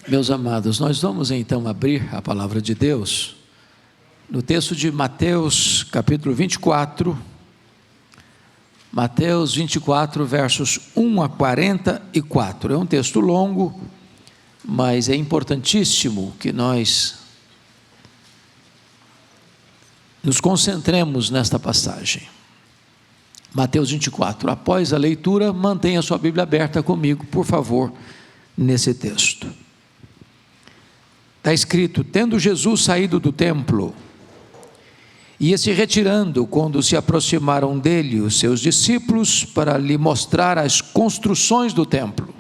Meus amados, nós vamos então abrir a palavra de Deus no texto de Mateus capítulo 24, Mateus 24 versos 1 a 44, é um texto longo, mas é importantíssimo que nós nos concentremos nesta passagem. Mateus 24, após a leitura, mantenha sua Bíblia aberta comigo, por favor, nesse texto. Está escrito: tendo Jesus saído do templo, ia se retirando quando se aproximaram dele os seus discípulos para lhe mostrar as construções do templo.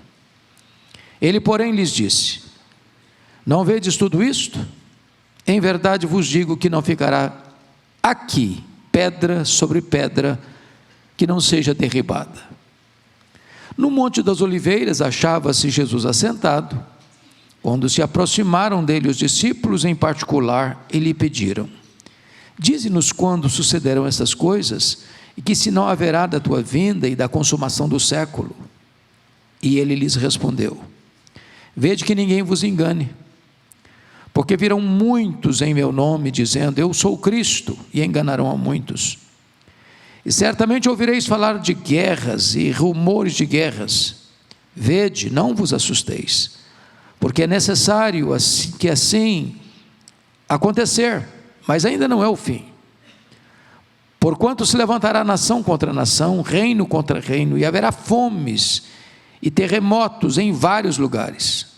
Ele, porém, lhes disse: não vedes tudo isto? Em verdade vos digo que não ficará aqui pedra sobre pedra que não seja derribada. No Monte das Oliveiras achava-se Jesus assentado, quando se aproximaram dele os discípulos em particular e lhe pediram: dize-nos quando sucederão essas coisas, e que sinal haverá da tua vinda e da consumação do século? E ele lhes respondeu: vede que ninguém vos engane, porque virão muitos em meu nome, dizendo: eu sou Cristo, e enganarão a muitos. E certamente ouvireis falar de guerras e rumores de guerras. Vede, não vos assusteis, porque é necessário que assim acontecer, mas ainda não é o fim. Porquanto se levantará nação contra nação, reino contra reino, e haverá fomes e terremotos em vários lugares.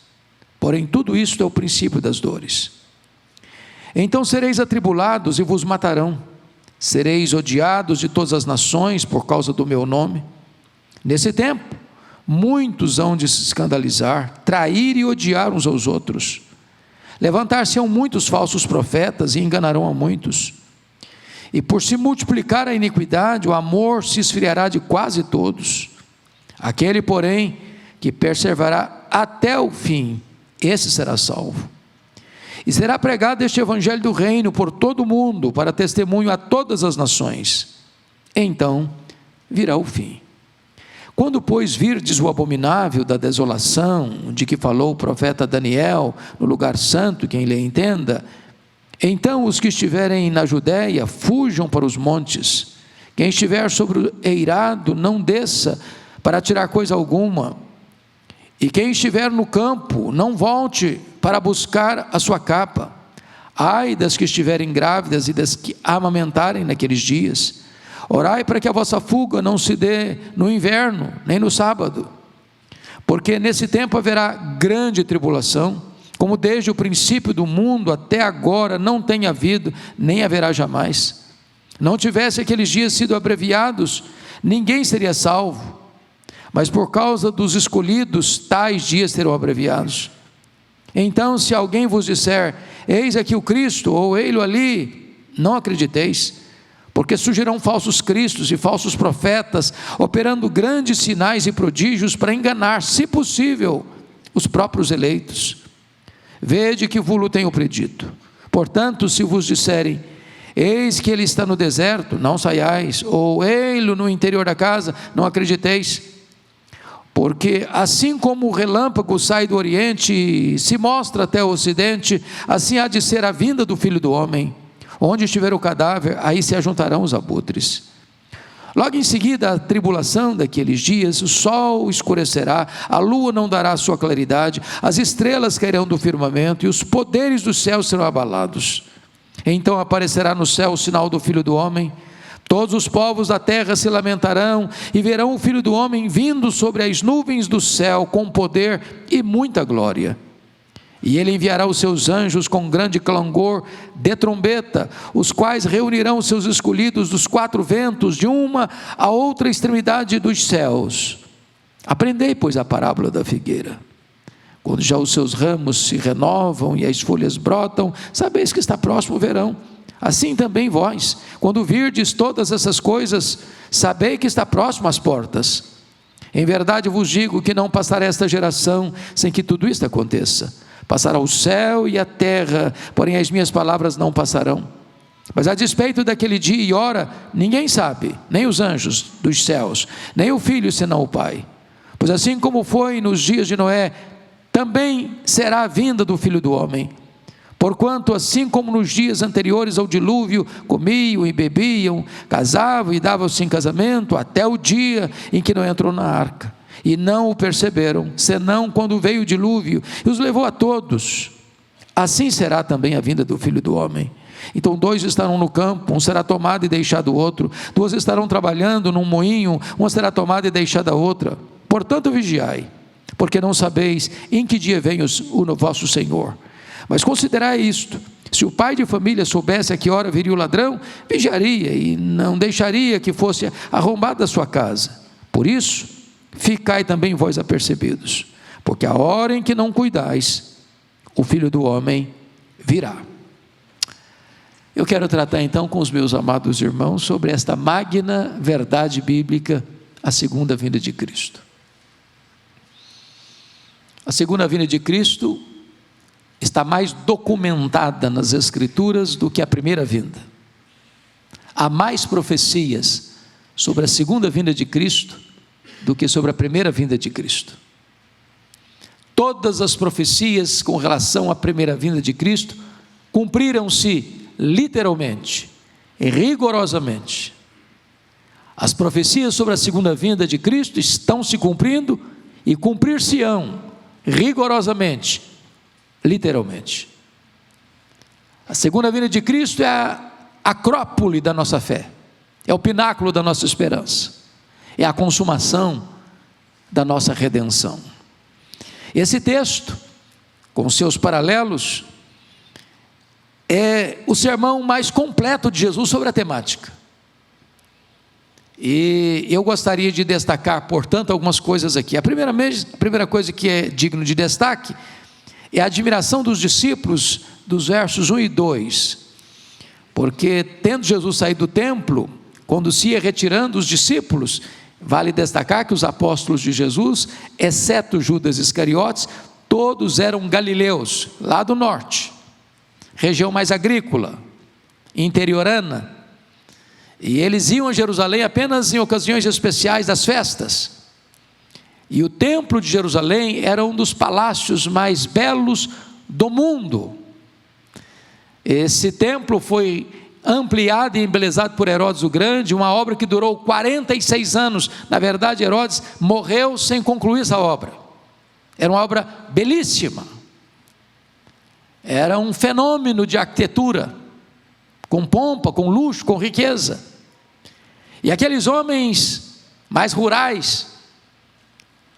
Porém tudo isto é o princípio das dores. Então sereis atribulados e vos matarão, sereis odiados de todas as nações por causa do meu nome. Nesse tempo muitos hão de se escandalizar, trair e odiar uns aos outros. Levantar-se-ão muitos falsos profetas e enganarão a muitos. E por se multiplicar a iniquidade, o amor se esfriará de quase todos. Aquele, porém, que perseverar até o fim, esse será salvo. E será pregado este evangelho do reino por todo o mundo, para testemunho a todas as nações. Então virá o fim. Quando, pois, virdes o abominável da desolação, de que falou o profeta Daniel, no lugar santo, quem lhe entenda, então os que estiverem na Judéia, fujam para os montes. Quem estiver sobre o eirado, não desça para tirar coisa alguma. E quem estiver no campo, não volte para buscar a sua capa. Ai das que estiverem grávidas e das que amamentarem naqueles dias. Orai para que a vossa fuga não se dê no inverno, nem no sábado, porque nesse tempo haverá grande tribulação, como desde o princípio do mundo até agora não tem havido, nem haverá jamais. Não tivesse aqueles dias sido abreviados, ninguém seria salvo, mas por causa dos escolhidos, tais dias serão abreviados. Então, se alguém vos disser: eis aqui o Cristo, ou ei-lo ali, não acrediteis, porque surgirão falsos cristos e falsos profetas, operando grandes sinais e prodígios para enganar, se possível, os próprios eleitos. Vede que vos tenho predito. Portanto, se vos disserem: eis que ele está no deserto, não saiais, ou ei-lo no interior da casa, não acrediteis. Porque assim como o relâmpago sai do oriente e se mostra até o ocidente, assim há de ser a vinda do Filho do Homem. Onde estiver o cadáver, aí se ajuntarão os abutres. Logo em seguida, a tribulação daqueles dias, o sol escurecerá, a lua não dará sua claridade, as estrelas cairão do firmamento e os poderes do céu serão abalados. Então aparecerá no céu o sinal do Filho do Homem. Todos os povos da terra se lamentarão e verão o Filho do Homem vindo sobre as nuvens do céu com poder e muita glória. E ele enviará os seus anjos com grande clangor de trombeta, os quais reunirão os seus escolhidos dos quatro ventos, de uma a outra extremidade dos céus. Aprendei, pois, a parábola da figueira. Quando já os seus ramos se renovam e as folhas brotam, sabeis que está próximo o verão. Assim também vós, quando virdes todas essas coisas, sabei que está próximo às portas. Em verdade vos digo que não passará esta geração sem que tudo isto aconteça. Passará o céu e a terra, porém as minhas palavras não passarão. Mas a despeito daquele dia e hora, ninguém sabe, nem os anjos dos céus, nem o Filho, senão o Pai. Pois assim como foi nos dias de Noé, também será a vinda do Filho do Homem. Porquanto, assim como nos dias anteriores ao dilúvio, comiam e bebiam, casavam e davam-se em casamento, até o dia em que não entrou na arca, e não o perceberam, senão quando veio o dilúvio e os levou a todos. Assim será também a vinda do Filho do Homem. Então 2 estarão no campo, um será tomado e deixado o outro, 2 estarão trabalhando num moinho, uma será tomada e deixada a outra. Portanto vigiai, porque não sabeis em que dia vem o vosso Senhor. Mas considerai isto: se o pai de família soubesse a que hora viria o ladrão, vigiaria e não deixaria que fosse arrombada a sua casa. Por isso, ficai também vós apercebidos, porque a hora em que não cuidais, o Filho do Homem virá. Eu quero tratar então com os meus amados irmãos sobre esta magna verdade bíblica, a segunda vinda de Cristo. A segunda vinda de Cristo está mais documentada nas Escrituras do que a primeira vinda. Há mais profecias sobre a segunda vinda de Cristo do que sobre a primeira vinda de Cristo. Todas as profecias com relação à primeira vinda de Cristo cumpriram-se literalmente e rigorosamente. As profecias sobre a segunda vinda de Cristo estão se cumprindo e cumprir-se-ão rigorosamente, literalmente. A segunda vinda de Cristo é a acrópole da nossa fé, é o pináculo da nossa esperança, é a consumação da nossa redenção. Esse texto, com seus paralelos, é o sermão mais completo de Jesus sobre a temática. E eu gostaria de destacar, portanto, algumas coisas aqui. A primeira coisa que é digno de destaque é a admiração dos discípulos dos versos 1 e 2, porque tendo Jesus saído do templo, quando se ia retirando os discípulos, vale destacar que os apóstolos de Jesus, exceto Judas Iscariotes, todos eram galileus, lá do norte, região mais agrícola, interiorana, e eles iam a Jerusalém apenas em ocasiões especiais das festas. E o templo de Jerusalém era um dos palácios mais belos do mundo. Esse templo foi ampliado e embelezado por Herodes o Grande, uma obra que durou 46 anos. Na verdade, Herodes morreu sem concluir essa obra. Era uma obra belíssima. Era um fenômeno de arquitetura, com pompa, com luxo, com riqueza. E aqueles homens mais rurais,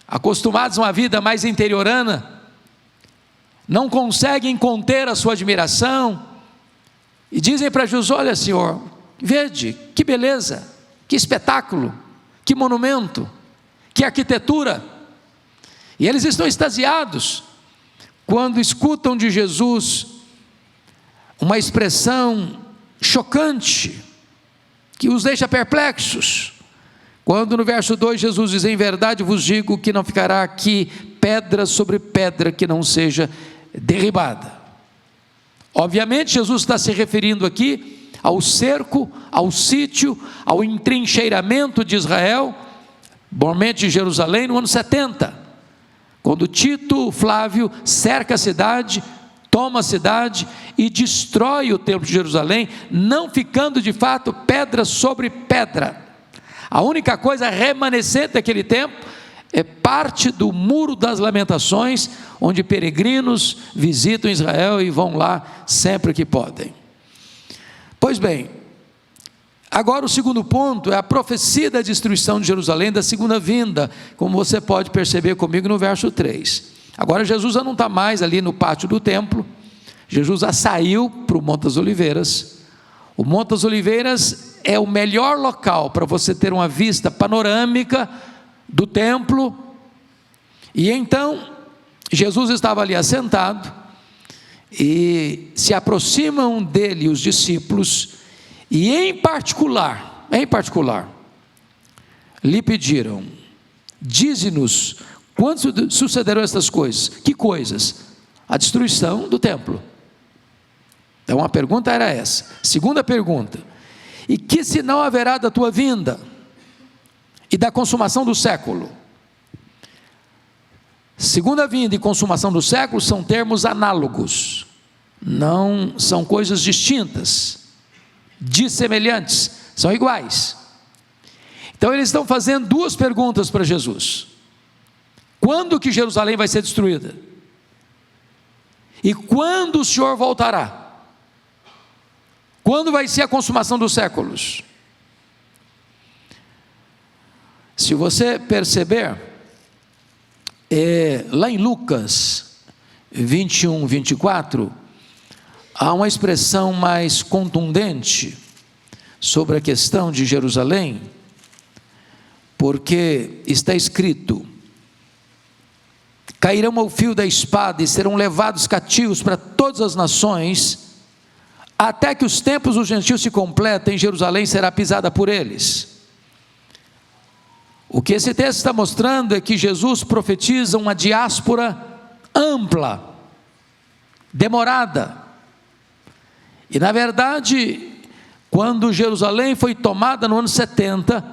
acostumados a uma vida mais interiorana, não conseguem conter a sua admiração e dizem para Jesus: olha, Senhor, vede, que beleza, que espetáculo, que monumento, que arquitetura. E eles estão extasiados quando escutam de Jesus uma expressão chocante, que os deixa perplexos, quando no verso 2 Jesus diz: em verdade vos digo que não ficará aqui pedra sobre pedra que não seja derribada. Obviamente Jesus está se referindo aqui ao cerco, ao sítio, ao entrincheiramento de Israel, normalmente de Jerusalém, no ano 70, quando Tito Flávio cerca a cidade, toma a cidade e destrói o templo de Jerusalém, não ficando de fato pedra sobre pedra. A única coisa remanescente daquele templo é parte do Muro das Lamentações, onde peregrinos visitam Israel e vão lá sempre que podem. Pois bem, agora o segundo ponto é a profecia da destruição de Jerusalém, da segunda vinda, como você pode perceber comigo no verso 3. Agora Jesus já não está mais ali no pátio do templo, Jesus já saiu para o Monte das Oliveiras. O Monte das Oliveiras é o melhor local para você ter uma vista panorâmica do templo. E então Jesus estava ali assentado, e se aproximam dele os discípulos, e em particular, lhe pediram: dize-nos, quando sucederão estas coisas? Que coisas? A destruição do templo. Então a pergunta era essa. Segunda pergunta: e que sinal haverá da tua vinda e da consumação do século? Segunda vinda e consumação do século são termos análogos, não são coisas distintas, dissemelhantes, são iguais. Então eles estão fazendo duas perguntas para Jesus: quando que Jerusalém vai ser destruída? E quando o Senhor voltará? Quando vai ser a consumação dos séculos? Se você perceber, lá em Lucas 21, 24, há uma expressão mais contundente sobre a questão de Jerusalém, porque está escrito: cairão ao fio da espada e serão levados cativos para todas as nações, até que os tempos dos gentios se completem, Jerusalém será pisada por eles. O que esse texto está mostrando é que Jesus profetiza uma diáspora ampla, demorada. E na verdade, quando Jerusalém foi tomada no ano 70,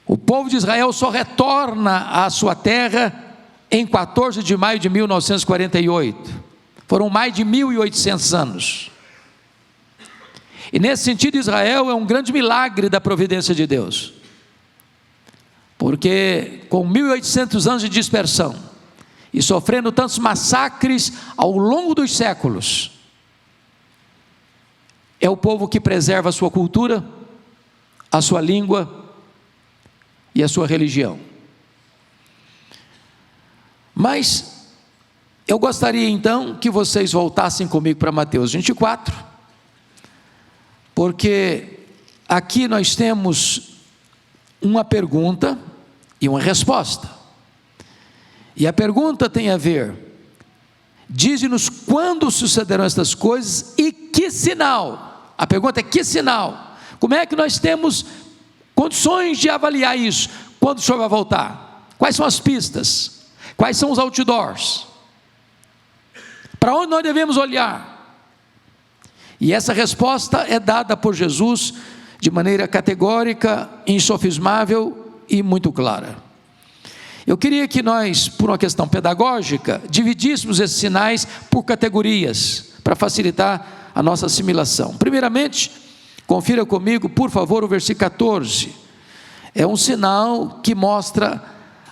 o povo de Israel só retorna à sua terra em 14 de maio de 1948. Foram mais de 1.800 anos. E nesse sentido, Israel é um grande milagre da providência de Deus, porque com 1.800 anos de dispersão e sofrendo tantos massacres ao longo dos séculos, é o povo que preserva a sua cultura, a sua língua e a sua religião. Mas eu gostaria então que vocês voltassem comigo para Mateus 24, porque aqui nós temos uma pergunta e uma resposta. E a pergunta tem a ver: dize-nos quando sucederão estas coisas e que sinal. A pergunta é: que sinal? Como é que nós temos condições de avaliar isso? Quando o Senhor vai voltar? Quais são as pistas? Quais são os outdoors? Para onde nós devemos olhar? E essa resposta é dada por Jesus de maneira categórica, insofismável e muito clara. Eu queria que nós, por uma questão pedagógica, dividíssemos esses sinais por categorias, para facilitar a nossa assimilação. Primeiramente, confira comigo, por favor, o versículo 14. É um sinal que mostra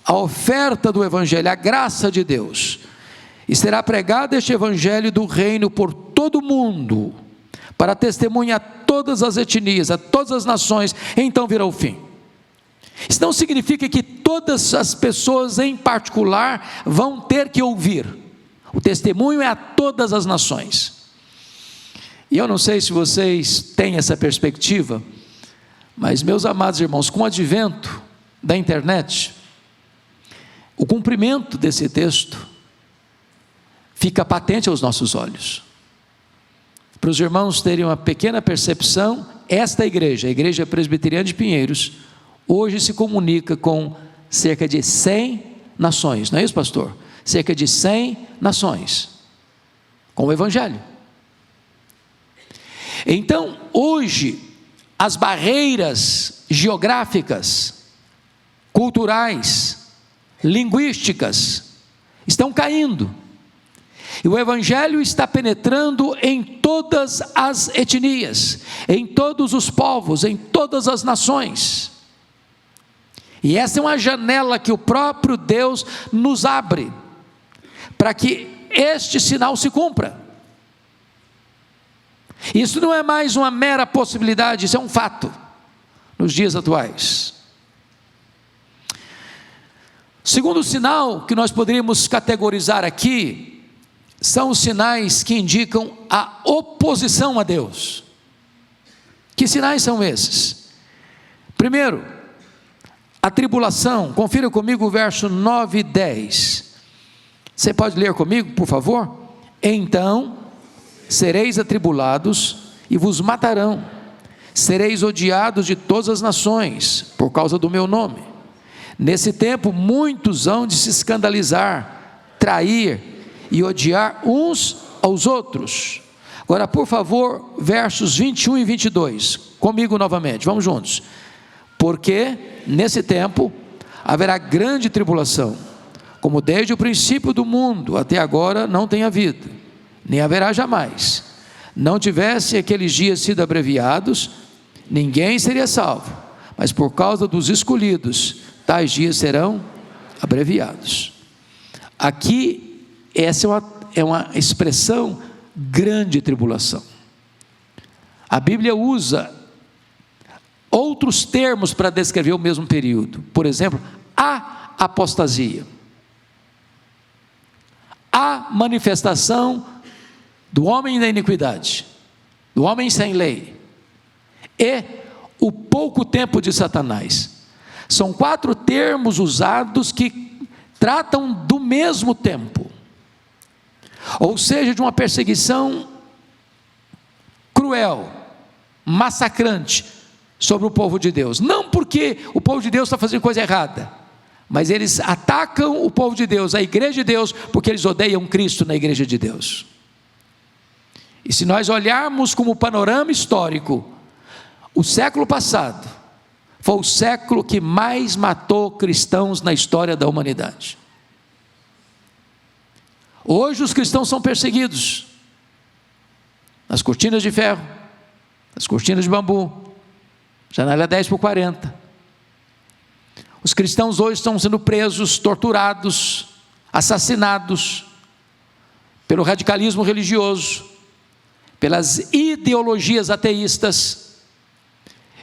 a oferta do Evangelho, a graça de Deus. E será pregado este Evangelho do reino por todo o mundo, para testemunhar a todas as etnias, a todas as nações, então virá o fim. Isso não significa que todas as pessoas em particular vão ter que ouvir. O testemunho é a todas as nações. E eu não sei se vocês têm essa perspectiva, mas meus amados irmãos, com o advento da internet, o cumprimento desse texto fica patente aos nossos olhos. Para os irmãos terem uma pequena percepção, esta igreja, a Igreja Presbiteriana de Pinheiros, hoje se comunica com cerca de 100 nações, não é isso, pastor? Cerca de 100 nações, com o Evangelho. Então, hoje, as barreiras geográficas, culturais, linguísticas, estão caindo. E o Evangelho está penetrando em todas as etnias, em todos os povos, em todas as nações. E essa é uma janela que o próprio Deus nos abre, para que este sinal se cumpra. Isso não é mais uma mera possibilidade, isso é um fato, nos dias atuais. Segundo sinal que nós poderíamos categorizar aqui, são os sinais que indicam a oposição a Deus. Que sinais são esses? Primeiro, a tribulação. Confira comigo o verso 9 e 10. Você pode ler comigo, por favor? Então sereis atribulados e vos matarão, sereis odiados de todas as nações por causa do meu nome. Nesse tempo muitos hão de se escandalizar, trair e odiar uns aos outros. Agora, por favor, versos 21 e 22, comigo novamente, vamos juntos. Porque nesse tempo haverá grande tribulação, como desde o princípio do mundo até agora não tem havido, nem haverá jamais. Não tivesse aqueles dias sido abreviados, ninguém seria salvo, mas por causa dos escolhidos, tais dias serão abreviados. Aqui, essa é uma expressão grande tribulação. A Bíblia usa outros termos para descrever o mesmo período. Por exemplo, a apostasia, a manifestação do homem da iniquidade, do homem sem lei, e o pouco tempo de Satanás. São 4 termos usados que tratam do mesmo tempo, ou seja, de uma perseguição cruel, massacrante sobre o povo de Deus. Não porque o povo de Deus está fazendo coisa errada, mas eles atacam o povo de Deus, a igreja de Deus, porque eles odeiam Cristo na igreja de Deus. E se nós olharmos como panorama histórico, o século passado foi o século que mais matou cristãos na história da humanidade. Hoje os cristãos são perseguidos nas cortinas de ferro, nas cortinas de bambu, janela 10x40. Os cristãos hoje estão sendo presos, torturados, assassinados pelo radicalismo religioso, pelas ideologias ateístas.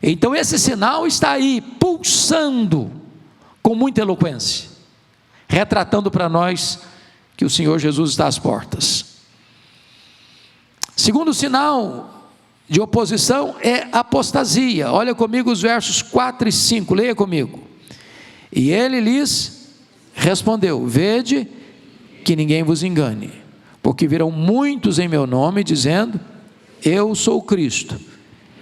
Então esse sinal está aí, pulsando com muita eloquência, retratando para nós que o Senhor Jesus está às portas. Segundo sinal de oposição é apostasia. Olha comigo os versos 4 e 5, leia comigo. E ele lhes respondeu: vede que ninguém vos engane, porque virão muitos em meu nome, dizendo: eu sou o Cristo,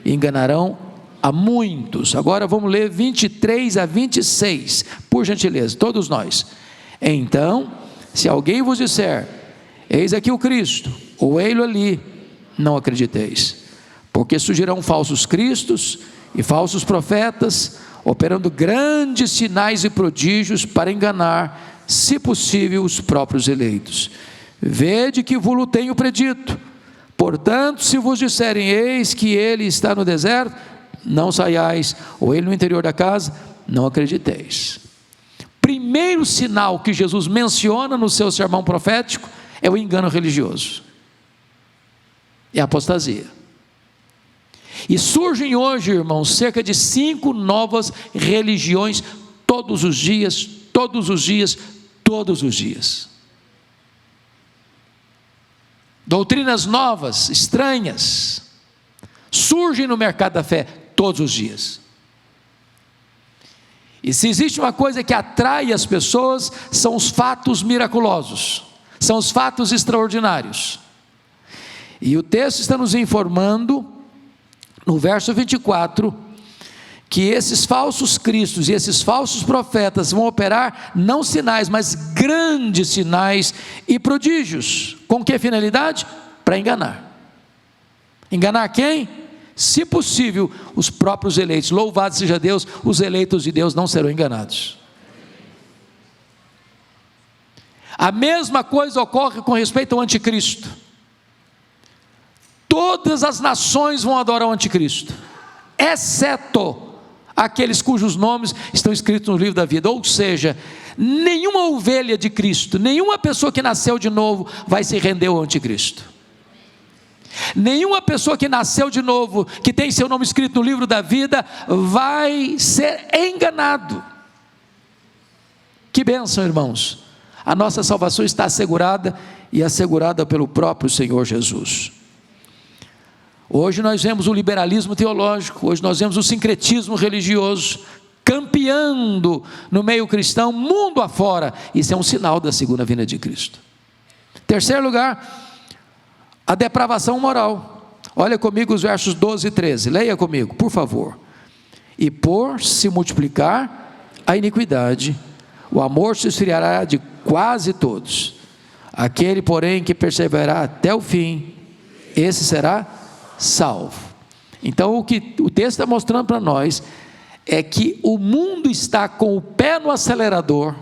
e enganarão a muitos. Agora vamos ler 23 a 26, por gentileza, todos nós. Então, se alguém vos disser: eis aqui o Cristo, ou ei-lo ali, não acrediteis, porque surgirão falsos cristos e falsos profetas, operando grandes sinais e prodígios para enganar, se possível, os próprios eleitos. Vede que vos tenho predito. Portanto, se vos disserem: eis que ele está no deserto, não saiais, ou ele no interior da casa, não acrediteis. Primeiro sinal que Jesus menciona no seu sermão profético é o engano religioso, é a apostasia. E surgem hoje, irmãos, cerca de 5 novas religiões todos os dias, todos os dias, todos os dias. Doutrinas novas, estranhas, surgem no mercado da fé todos os dias. E se existe uma coisa que atrai as pessoas, são os fatos miraculosos, são os fatos extraordinários. E o texto está nos informando, no verso 24, que esses falsos cristos e esses falsos profetas vão operar não sinais, mas grandes sinais e prodígios. Com que finalidade? Para enganar. Enganar quem? Se possível, os próprios eleitos. Louvado seja Deus, os eleitos de Deus não serão enganados. A mesma coisa ocorre com respeito ao anticristo. Todas as nações vão adorar o anticristo, exceto aqueles cujos nomes estão escritos no livro da vida. Ou seja, nenhuma ovelha de Cristo, nenhuma pessoa que nasceu de novo vai se render ao anticristo. Nenhuma pessoa que nasceu de novo, que tem seu nome escrito no livro da vida, vai ser enganado. Que bênção, irmãos! A nossa salvação está assegurada, e assegurada pelo próprio Senhor Jesus. Hoje nós vemos o liberalismo teológico, hoje nós vemos o sincretismo religioso campeando no meio cristão, mundo afora. Isso é um sinal da segunda vinda de Cristo. Terceiro lugar, a depravação moral. Olha comigo os versos 12 e 13, leia comigo, por favor. E por se multiplicar a iniquidade, o amor se esfriará de quase todos. Aquele, porém, que perseverará até o fim, esse será salvo. Então o que o texto está mostrando para nós é que o mundo está com o pé no acelerador,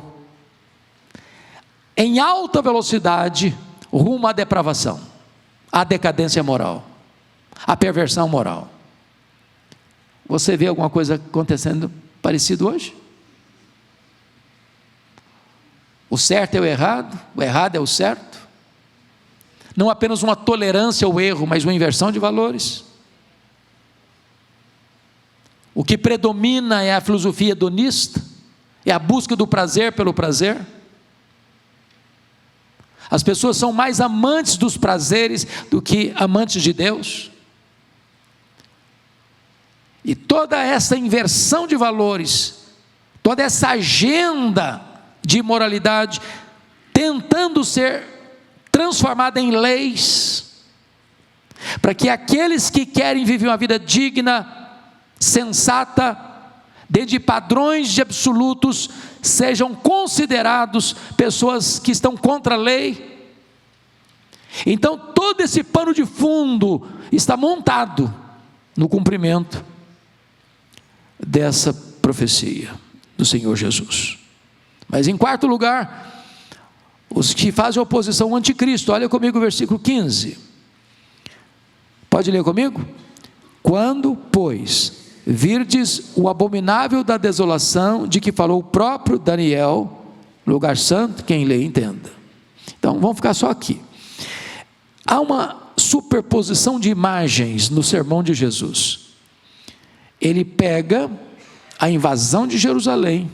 em alta velocidade rumo à depravação, à decadência moral, à perversão moral. Você vê alguma coisa acontecendo parecido hoje? O certo é o errado é o certo. Não apenas uma tolerância ao erro, mas uma inversão de valores. O que predomina é a filosofia hedonista, é a busca do prazer pelo prazer. As pessoas são mais amantes dos prazeres do que amantes de Deus. E toda essa inversão de valores, toda essa agenda de imoralidade, tentando ser transformada em leis, para que aqueles que querem viver uma vida digna, sensata, dentro de padrões de absolutos, sejam considerados pessoas que estão contra a lei. Então todo esse pano de fundo está montado no cumprimento dessa profecia do Senhor Jesus. Mas em quarto lugar, os que fazem oposição ao anticristo. Olha comigo o versículo 15, pode ler comigo? Quando, pois, virdes o abominável da desolação, de que falou o próprio Daniel, lugar santo, quem lê entenda. Então vamos ficar só aqui. Há uma superposição de imagens no sermão de Jesus. Ele pega a invasão de Jerusalém,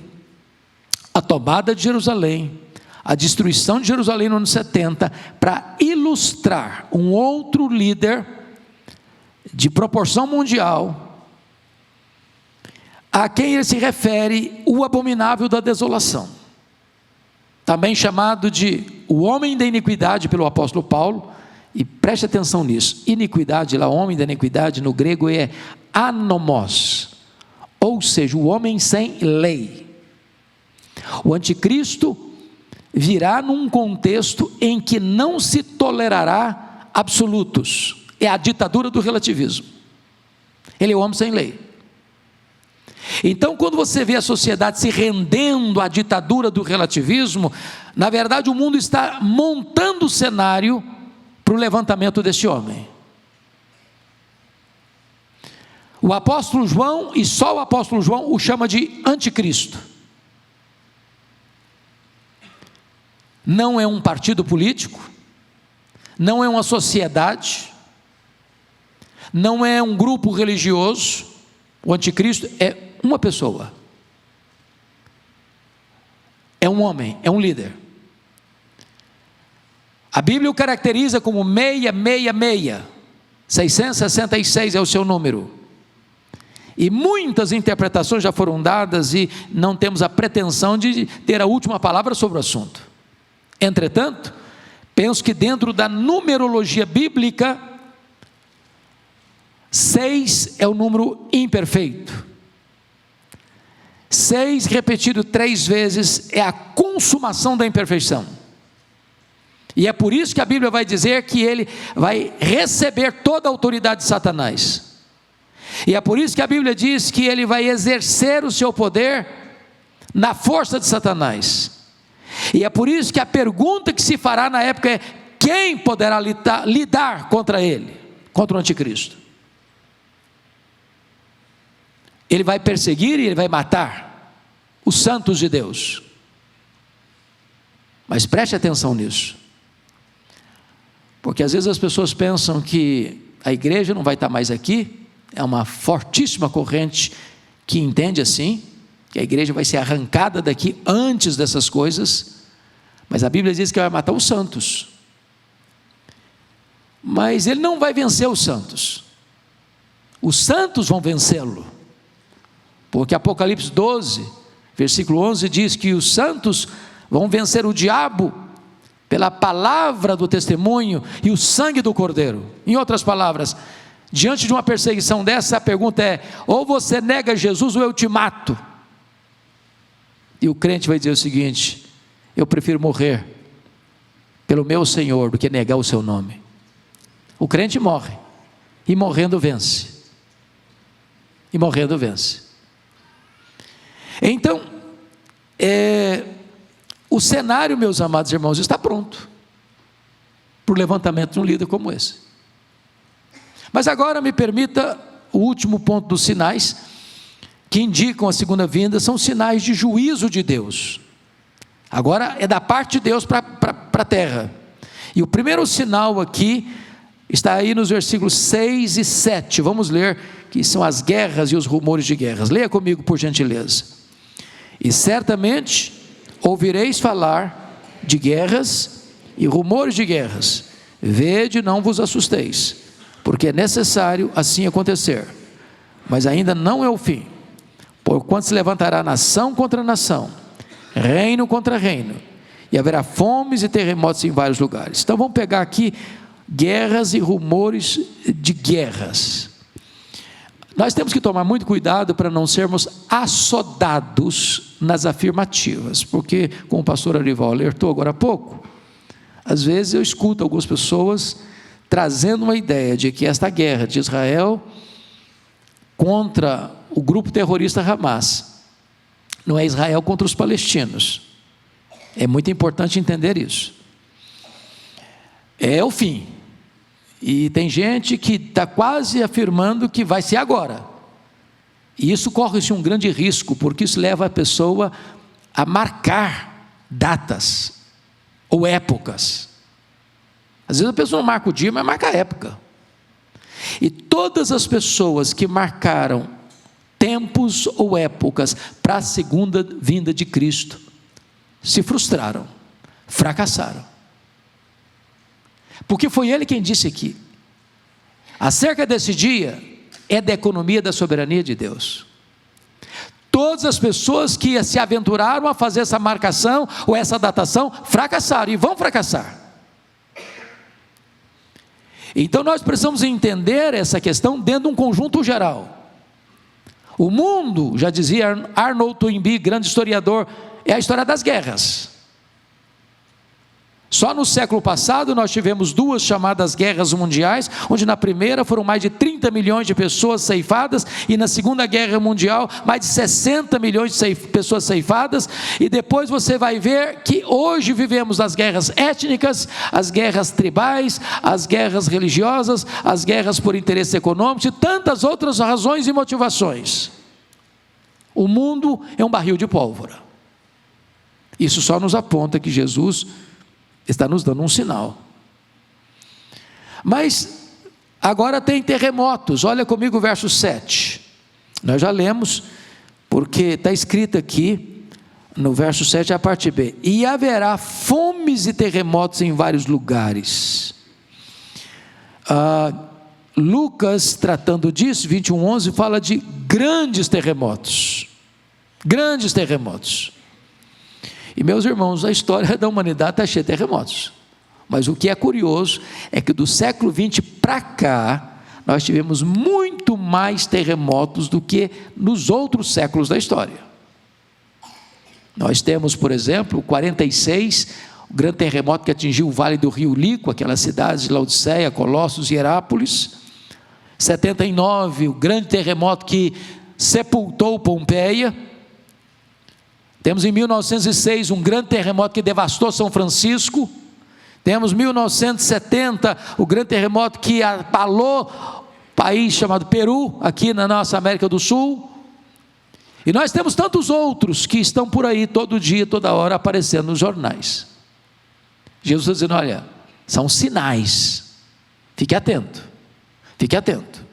a tomada de Jerusalém, a destruição de Jerusalém no ano 70, para ilustrar um outro líder de proporção mundial, a quem ele se refere, o abominável da desolação, também chamado de o homem da iniquidade pelo apóstolo Paulo. E preste atenção nisso, iniquidade, lá homem da iniquidade no grego é anomos, ou seja, o homem sem lei. O anticristo virá num contexto em que não se tolerará absolutos, é a ditadura do relativismo. Ele é o homem sem lei. Então quando você vê a sociedade se rendendo à ditadura do relativismo, na verdade o mundo está montando o cenário para o levantamento deste homem. O apóstolo João, e só o apóstolo João, o chama de anticristo. Não é um partido político, não é uma sociedade, não é um grupo religioso. O anticristo é uma pessoa, é um homem, é um líder. A Bíblia o caracteriza como 666, 666 é o seu número, e muitas interpretações já foram dadas, e não temos a pretensão de ter a última palavra sobre o assunto. Entretanto, penso que dentro da numerologia bíblica, 6 é o número imperfeito. 6 repetido 3 vezes é a consumação da imperfeição. E é por isso que a Bíblia vai dizer que ele vai receber toda a autoridade de Satanás. E é por isso que a Bíblia diz que ele vai exercer o seu poder na força de Satanás. E é por isso que a pergunta que se fará na época é: quem poderá lidar contra ele, contra o anticristo? Ele vai perseguir e ele vai matar os santos de Deus. Mas preste atenção nisso, porque às vezes as pessoas pensam que a igreja não vai estar mais aqui. É uma fortíssima corrente que entende assim, que a igreja vai ser arrancada daqui antes dessas coisas, mas a Bíblia diz que vai matar os santos. Mas ele não vai vencer os santos vão vencê-lo, porque Apocalipse 12, versículo 11 diz que os santos vão vencer o diabo pela palavra do testemunho e o sangue do Cordeiro. Em outras palavras, diante de uma perseguição dessa, a pergunta é: ou você nega Jesus ou eu te mato. E o crente vai dizer o seguinte: eu prefiro morrer pelo meu Senhor do que negar o seu nome. O crente morre, e morrendo vence. E morrendo vence. Então, o cenário, meus amados irmãos, está pronto para o levantamento de um líder como esse. Mas agora me permita o último ponto dos sinais, que indicam a segunda vinda, são sinais de juízo de Deus. Agora é da parte de Deus para a terra. E o primeiro sinal aqui está aí nos versículos 6 e 7. Vamos ler, que são as guerras e os rumores de guerras. Leia comigo, por gentileza. E certamente ouvireis falar de guerras e rumores de guerras. Vede, não vos assusteis, porque é necessário assim acontecer. Mas ainda não é o fim. Porquanto se levantará nação contra nação, reino contra reino, e haverá fomes e terremotos em vários lugares. Então vamos pegar aqui guerras e rumores de guerras. Nós temos que tomar muito cuidado para não sermos assodados nas afirmativas, porque, como o pastor Arival alertou agora há pouco, às vezes eu escuto algumas pessoas trazendo uma ideia de que esta guerra de Israel contra o grupo terrorista Hamas não é Israel contra os palestinos. É muito importante entender isso. É o fim. E tem gente que está quase afirmando que vai ser agora. E isso corre-se um grande risco, porque isso leva a pessoa a marcar datas ou épocas. Às vezes a pessoa não marca o dia, mas marca a época. E todas as pessoas que marcaram tempos ou épocas para a segunda vinda de Cristo se frustraram, fracassaram. Porque foi ele quem disse aqui: acerca desse dia, é da economia da soberania de Deus. Todas as pessoas que se aventuraram a fazer essa marcação ou essa datação, fracassaram e vão fracassar. Então nós precisamos entender essa questão dentro de um conjunto geral. O mundo, já dizia Arnold Toynbee, grande historiador, é a história das guerras. Só no século passado nós tivemos duas chamadas guerras mundiais, onde na primeira foram mais de 30 milhões de pessoas ceifadas, e na segunda guerra mundial mais de 60 milhões de pessoas ceifadas, e depois você vai ver que hoje vivemos as guerras étnicas, as guerras tribais, as guerras religiosas, as guerras por interesses econômicos e tantas outras razões e motivações. O mundo é um barril de pólvora. Isso só nos aponta que Jesus está nos dando um sinal. Mas agora tem terremotos. Olha comigo o verso 7. Nós já lemos, porque está escrito aqui no verso 7, a parte B: e haverá fomes e terremotos em vários lugares. Lucas, tratando disso, 21:11, fala de grandes terremotos. Grandes terremotos. E meus irmãos, a história da humanidade está cheia de terremotos. Mas o que é curioso é que do século XX para cá, nós tivemos muito mais terremotos do que nos outros séculos da história. Nós temos, por exemplo, 46, o grande terremoto que atingiu o Vale do Rio Lico, aquelas cidades de Laodiceia, Colossos e Herápolis. 79, o grande terremoto que sepultou Pompeia. Temos em 1906 um grande terremoto que devastou São Francisco. Temos 1970 o grande terremoto que abalou o país chamado Peru, aqui na nossa América do Sul. E nós temos tantos outros que estão por aí todo dia, toda hora aparecendo nos jornais. Jesus está dizendo: olha, são sinais, fique atento, fique atento.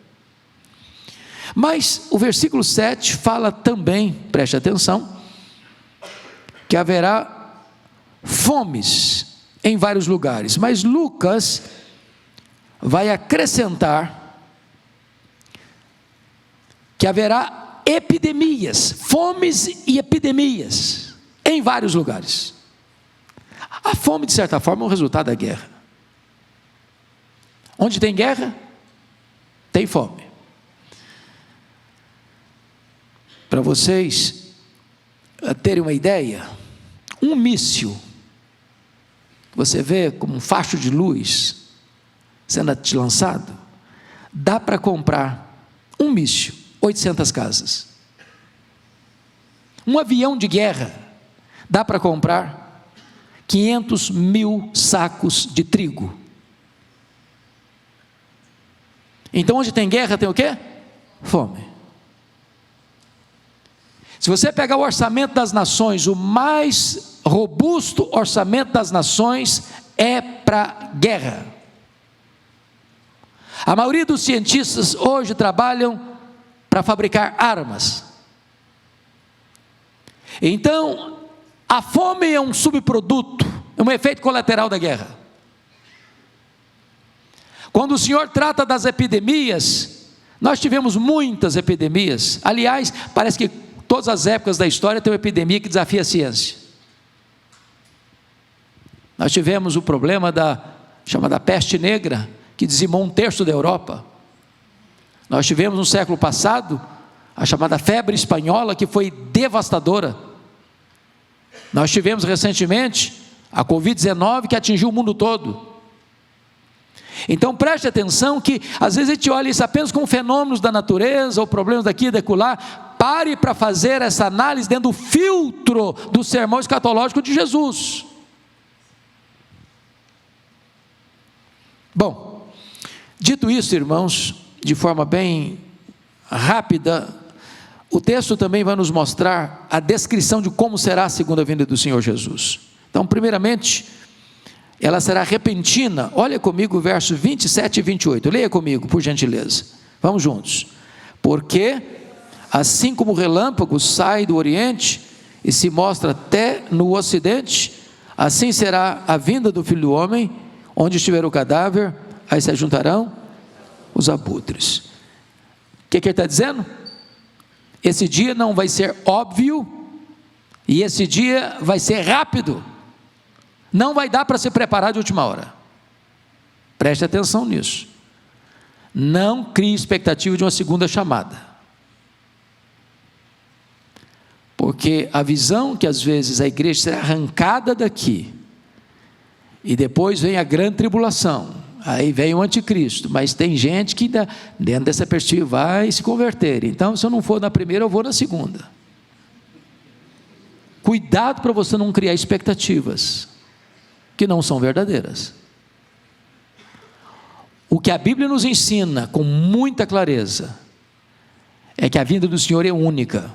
Mas o versículo 7 fala também, preste atenção, que haverá fomes em vários lugares. Mas Lucas vai acrescentar que haverá epidemias, fomes e epidemias em vários lugares. A fome, de certa forma, é um resultado da guerra. Onde tem guerra, tem fome. Para vocês terem uma ideia, um míssil, você vê como um facho de luz sendo lançado, dá para comprar um míssil, 800 casas. Um avião de guerra, dá para comprar 500 mil sacos de trigo. Então, onde tem guerra, tem o quê? Fome. Se você pegar o orçamento das nações, o mais robusto orçamento das nações é para guerra. A maioria dos cientistas hoje trabalham para fabricar armas. Então, a fome é um subproduto, é um efeito colateral da guerra. Quando o Senhor trata das epidemias, nós tivemos muitas epidemias. Aliás, parece que todas as épocas da história tem uma epidemia que desafia a ciência. Nós tivemos o problema chamada peste negra, que dizimou 1/3 da Europa. Nós tivemos no século passado a chamada febre espanhola, que foi devastadora. Nós tivemos recentemente a Covid-19, que atingiu o mundo todo. Então preste atenção que às vezes a gente olha isso apenas como fenômenos da natureza, ou problemas daqui e daquela. Pare para fazer essa análise dentro do filtro do sermão escatológico de Jesus. Bom, dito isso, irmãos, de forma bem rápida, o texto também vai nos mostrar a descrição de como será a segunda vinda do Senhor Jesus. Então, primeiramente, ela será repentina. Olha comigo o verso 27 e 28, leia comigo, por gentileza, vamos juntos. Porque, assim como o relâmpago sai do oriente e se mostra até no ocidente, assim será a vinda do Filho do Homem. Onde estiver o cadáver, aí se juntarão os abutres. O que ele está dizendo? Esse dia não vai ser óbvio, e esse dia vai ser rápido. Não vai dar para se preparar de última hora. Preste atenção nisso. Não crie expectativa de uma segunda chamada. Porque a visão que às vezes a igreja será arrancada daqui, e depois vem a grande tribulação, aí vem o anticristo, mas tem gente que dentro dessa perspectiva vai se converter. Então, se eu não for na primeira, eu vou na segunda. Cuidado para você não criar expectativas que não são verdadeiras. O que a Bíblia nos ensina com muita clareza é que a vinda do Senhor é única,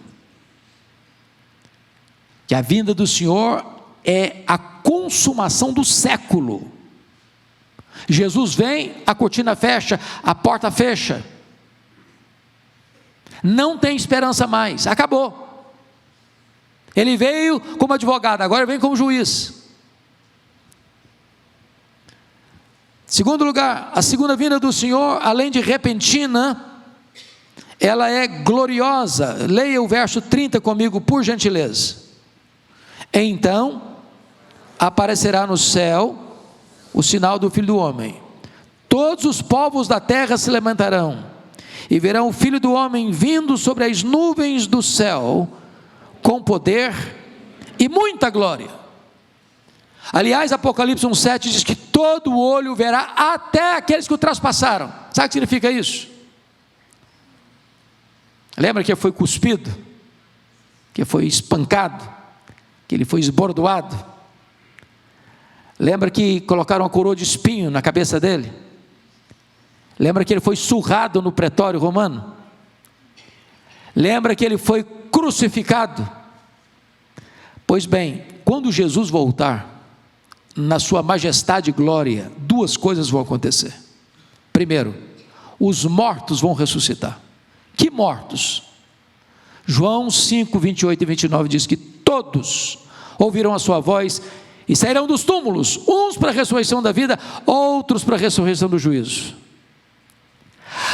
que a vinda do Senhor é a consumação do século. Jesus vem, a cortina fecha, a porta fecha, não tem esperança mais, acabou. Ele veio como advogado, agora vem como juiz. Segundo lugar, a segunda vinda do Senhor, além de repentina, ela é gloriosa. Leia o verso 30 comigo, por gentileza. Então aparecerá no céu o sinal do Filho do Homem. Todos os povos da terra se levantarão e verão o Filho do Homem vindo sobre as nuvens do céu, com poder e muita glória. Aliás, Apocalipse 1,7 diz que todo olho verá, até aqueles que o traspassaram. Sabe o que significa isso? Lembra que ele foi cuspido, que foi espancado, que ele foi esbordoado? Lembra que colocaram uma coroa de espinho na cabeça dele? Lembra que ele foi surrado no pretório romano? Lembra que ele foi crucificado? Pois bem, quando Jesus voltar, na sua majestade e glória, duas coisas vão acontecer. Primeiro, os mortos vão ressuscitar. Que mortos? João 5, 28 e 29 diz que todos ouvirão a sua voz e sairão dos túmulos, uns para a ressurreição da vida, outros para a ressurreição do juízo.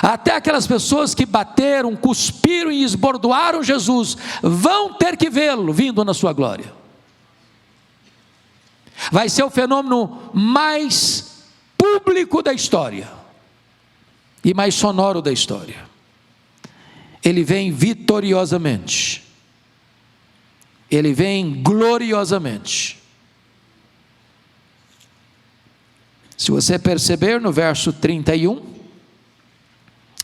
Até aquelas pessoas que bateram, cuspiram e esbordoaram Jesus, vão ter que vê-lo vindo na sua glória. Vai ser o fenômeno mais público da história e mais sonoro da história. Ele vem vitoriosamente, ele vem gloriosamente. Se você perceber no verso 31,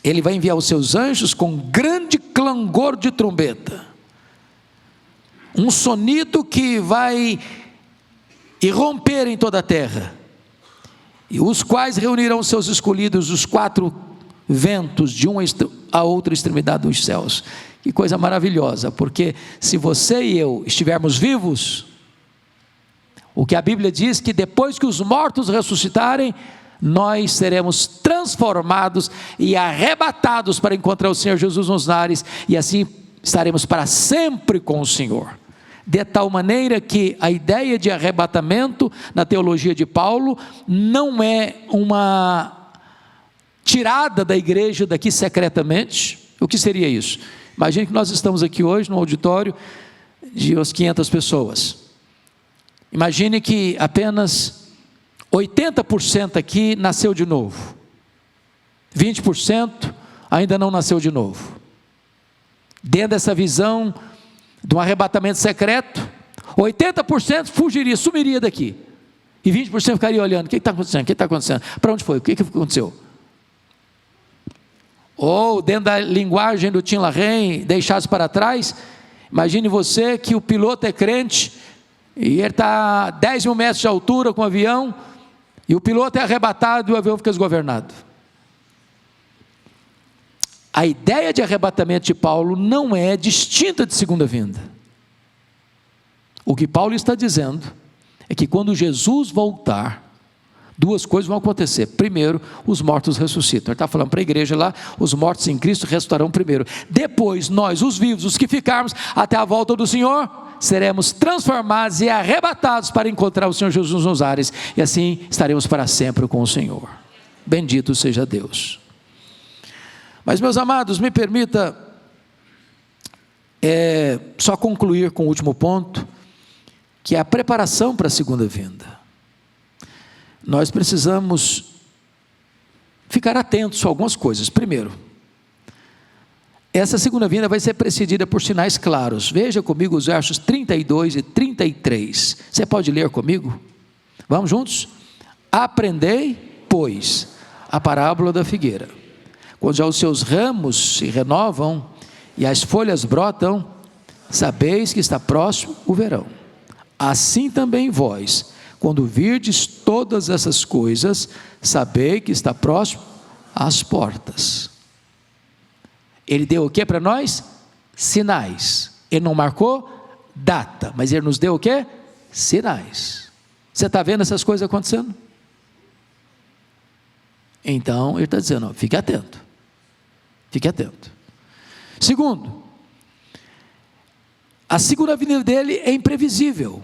ele vai enviar os seus anjos com grande clangor de trombeta, um sonido que vai e romper em toda a terra, e os quais reunirão seus escolhidos dos quatro ventos, de uma a outra extremidade dos céus. Que coisa maravilhosa, porque se você e eu estivermos vivos, o que a Bíblia diz, que depois que os mortos ressuscitarem, nós seremos transformados e arrebatados para encontrar o Senhor Jesus nos ares, e assim estaremos para sempre com o Senhor. De tal maneira que a ideia de arrebatamento na teologia de Paulo não é uma tirada da igreja daqui secretamente. O que seria isso? Imagine que nós estamos aqui hoje no auditório de umas 500 pessoas. Imagine que apenas 80% aqui nasceu de novo, 20% ainda não nasceu de novo. Dentro dessa visão de um arrebatamento secreto, 80% fugiria, sumiria daqui, e 20% ficaria olhando: o que está acontecendo? O que está acontecendo? Para onde foi? O que aconteceu? Ou dentro da linguagem do Tim LaHaye, deixados para trás, imagine você que o piloto é crente, e ele está a 10 mil metros de altura com o avião, e o piloto é arrebatado e o avião fica desgovernado. A ideia de arrebatamento de Paulo não é distinta de segunda vinda. O que Paulo está dizendo é que quando Jesus voltar, duas coisas vão acontecer. Primeiro, os mortos ressuscitam. Ele está falando para a igreja lá: os mortos em Cristo ressuscitarão primeiro. Depois, nós, os vivos, os que ficarmos até a volta do Senhor, seremos transformados e arrebatados para encontrar o Senhor Jesus nos ares, e assim estaremos para sempre com o Senhor. Bendito seja Deus. Mas, meus amados, me permita só concluir com o último ponto, que é a preparação para a segunda vinda. Nós precisamos ficar atentos a algumas coisas. Primeiro, essa segunda vinda vai ser precedida por sinais claros. Veja comigo os versos 32 e 33. Você pode ler comigo? Vamos juntos? Aprendei, pois, a parábola da figueira. Quando já os seus ramos se renovam e as folhas brotam, sabeis que está próximo o verão. Assim também vós, quando virdes todas essas coisas, sabei que está próximo às portas. Ele deu o que para nós? Sinais. Ele não marcou data, mas ele nos deu o que? Sinais. Você está vendo essas coisas acontecendo? Então ele está dizendo: ó, fique atento, fique atento. Segundo, a segunda vinda dele é imprevisível.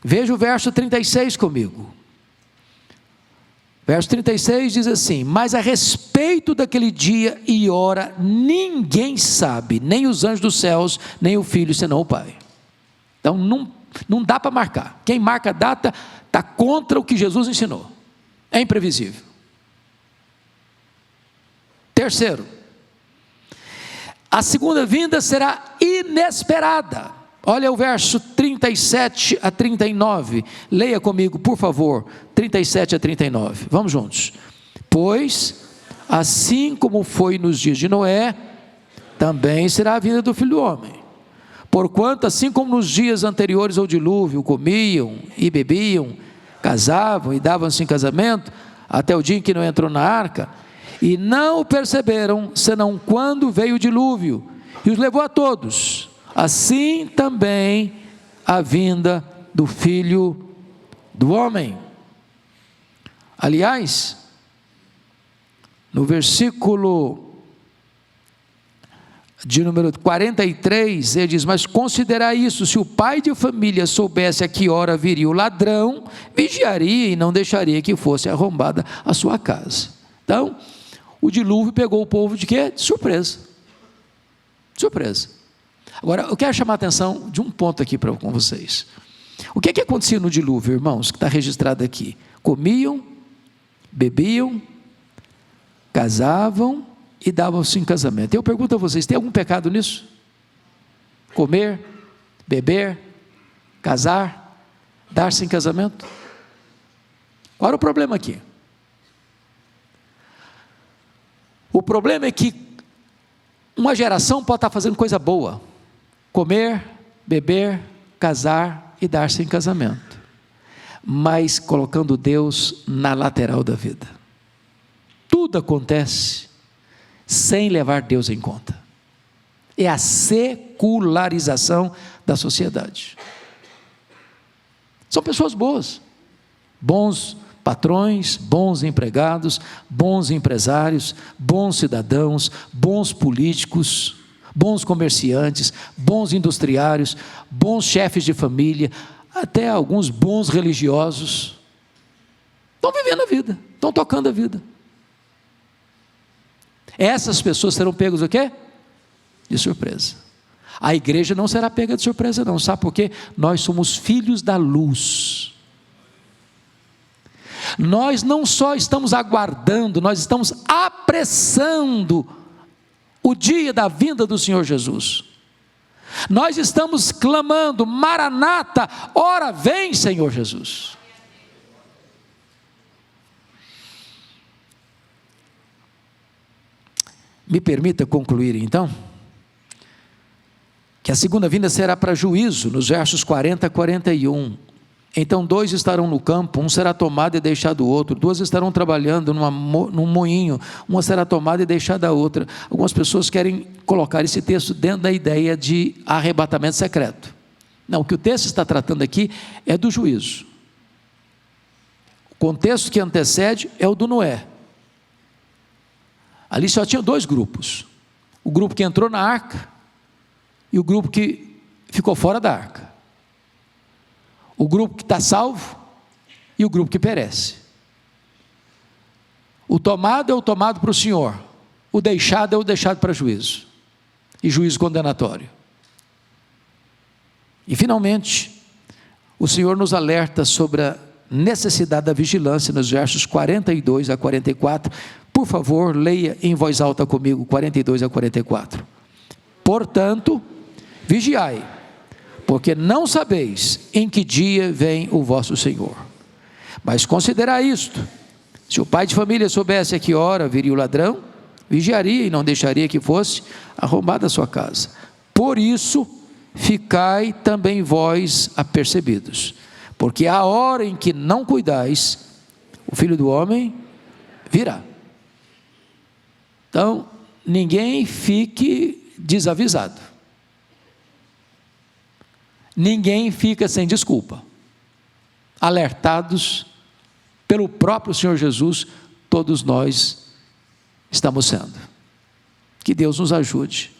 Veja o verso 36 comigo. Verso 36 diz assim: mas a respeito daquele dia e hora, ninguém sabe, nem os anjos dos céus, nem o Filho, senão o Pai. Então não dá para marcar. Quem marca a data está contra o que Jesus ensinou. É imprevisível. Terceiro, a segunda vinda será inesperada. Olha o verso 37 a 39, leia comigo, por favor, 37 a 39, vamos juntos. Pois, assim como foi nos dias de Noé, também será a vinda do Filho do Homem. Porquanto, assim como nos dias anteriores ao dilúvio, comiam e bebiam, casavam e davam-se em casamento, até o dia em que não entrou na arca, e não o perceberam, senão quando veio o dilúvio, e os levou a todos. Assim também a vinda do Filho do Homem. Aliás, no versículo de número 43, ele diz: mas considerai isso, se o pai de família soubesse a que hora viria o ladrão, vigiaria e não deixaria que fosse arrombada a sua casa. Então, o dilúvio pegou o povo de quê? De surpresa. Surpresa. Agora, eu quero chamar a atenção de um ponto aqui com vocês. O que acontecia no dilúvio, irmãos, que está registrado aqui? Comiam, bebiam, casavam e davam-se em casamento. Eu pergunto a vocês: tem algum pecado nisso? Comer, beber, casar, dar-se em casamento? Qual era o problema aqui? O problema é que uma geração pode estar fazendo coisa boa: comer, beber, casar e dar-se em casamento. mas colocando Deus na lateral da vida. Tudo acontece sem levar Deus em conta. É a secularização da sociedade. São pessoas boas, bons patrões, bons empregados, bons empresários, bons cidadãos, bons políticos, bons comerciantes, bons industriários, bons chefes de família, até alguns bons religiosos. Estão vivendo a vida, estão tocando a vida. Essas pessoas serão pegas o quê? De surpresa. A igreja não será pega de surpresa não, sabe por quê? Nós somos filhos da luz. Nós não só estamos aguardando, nós estamos apressando o dia da vinda do Senhor Jesus. Nós estamos clamando: Maranata, ora vem, Senhor Jesus. Me permita concluir então, que a segunda vinda será para juízo, nos versos 40 a 41. Então 2 estarão no campo, um será tomado e deixado o outro, 2 estarão trabalhando num moinho, uma será tomada e deixada a outra. Algumas pessoas querem colocar esse texto dentro da ideia de arrebatamento secreto. Não, o que o texto está tratando aqui é do juízo. O contexto que antecede é o do Noé. Ali só tinha 2 grupos, o grupo que entrou na arca e o grupo que ficou fora da arca. O grupo que está salvo e o grupo que perece. O tomado é o tomado para o Senhor, o deixado é o deixado para juízo, e juízo condenatório. E finalmente, o Senhor nos alerta sobre a necessidade da vigilância nos versos 42 a 44. Por favor, leia em voz alta comigo, 42 a 44. Portanto, vigiai, porque não sabeis em que dia vem o vosso Senhor. Mas considerai isto: se o pai de família soubesse a que hora viria o ladrão, vigiaria e não deixaria que fosse arrombada a sua casa. Por isso, ficai também vós apercebidos, porque a hora em que não cuidais, o Filho do Homem virá. Então, ninguém fique desavisado. Ninguém fica sem desculpa. Alertados pelo próprio Senhor Jesus, todos nós estamos sendo. Que Deus nos ajude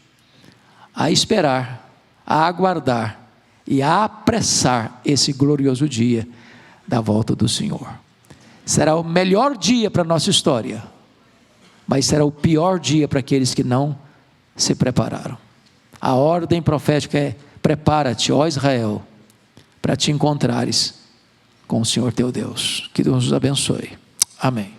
a esperar, a aguardar e a apressar esse glorioso dia da volta do Senhor. Será o melhor dia para a nossa história, mas será o pior dia para aqueles que não se prepararam. A ordem profética é: prepara-te, ó Israel, para te encontrares com o Senhor teu Deus. Que Deus nos abençoe. Amém.